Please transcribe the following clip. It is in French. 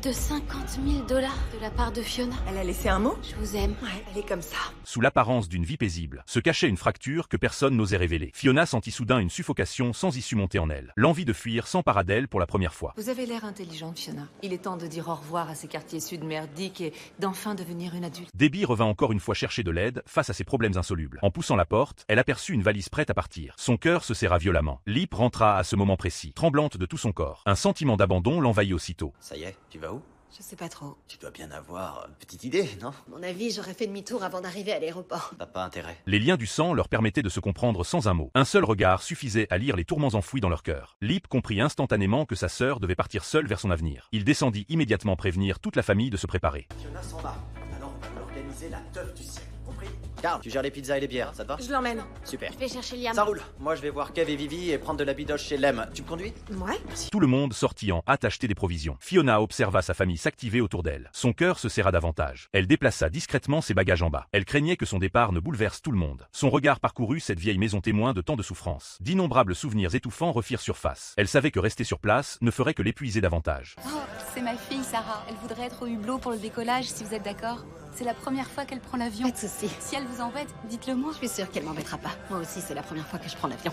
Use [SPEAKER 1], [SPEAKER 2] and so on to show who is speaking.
[SPEAKER 1] de 50 000 $ de la part de Fiona.
[SPEAKER 2] Elle a laissé un mot?
[SPEAKER 1] Je vous aime.
[SPEAKER 2] Ouais, elle est comme ça.
[SPEAKER 3] Sous l'apparence d'une vie paisible, se cachait une fracture que personne n'osait révéler. Fiona sentit soudain une suffocation sans issue monter en elle. L'envie de fuir s'empara d'elle pour la première fois.
[SPEAKER 4] Vous avez l'air intelligente, Fiona. Il est temps de dire au revoir à ces quartiers sud merdiques et d'enfin devenir une adulte.
[SPEAKER 3] Debbie revint encore une fois chercher de l'aide face à ses problèmes insolubles. En poussant la porte, elle aperçut une valise prête à partir. Son cœur se serra violemment. Lip rentra à ce moment précis, tremblante de tout son corps. Un sentiment d'abandon l'envahit aussitôt.
[SPEAKER 5] Ça y est, tu vas où?
[SPEAKER 4] Je sais pas trop.
[SPEAKER 5] Tu dois bien avoir une petite idée, non?
[SPEAKER 6] À mon avis, j'aurais fait demi-tour avant d'arriver à l'aéroport.
[SPEAKER 5] T'as pas intérêt.
[SPEAKER 3] Les liens du sang leur permettaient de se comprendre sans un mot. Un seul regard suffisait à lire les tourments enfouis dans leur cœur. Lip comprit instantanément que sa sœur devait partir seule vers son avenir. Il descendit immédiatement prévenir toute la famille de se préparer.
[SPEAKER 5] Fiona s'en va. Alors on va organiser la teuf du siècle, compris? Carl, tu gères les pizzas et les bières, ça te va?
[SPEAKER 2] Je l'emmène.
[SPEAKER 5] Super.
[SPEAKER 1] Je vais chercher Liam.
[SPEAKER 5] Ça roule. Moi je vais voir Kev et Vivi et prendre de la bidoche chez Lem. Tu me conduis?
[SPEAKER 2] Ouais.
[SPEAKER 3] Tout le monde sortit en hâte acheter des provisions. Fiona observa sa famille s'activer autour d'elle. Son cœur se serra davantage. Elle déplaça discrètement ses bagages en bas. Elle craignait que son départ ne bouleverse tout le monde. Son regard parcourut cette vieille maison témoin de tant de souffrances. D'innombrables souvenirs étouffants refirent surface. Elle savait que rester sur place ne ferait que l'épuiser davantage.
[SPEAKER 7] Oh, c'est ma fille Sarah. Elle voudrait être au hublot pour le décollage, si vous êtes d'accord. C'est la première fois qu'elle prend l'avion.
[SPEAKER 6] Pas de soucis.
[SPEAKER 7] Si elle vous embête, dites-le moi.
[SPEAKER 6] Je suis sûre qu'elle m'embêtera pas. Moi aussi, c'est la première fois que je prends l'avion.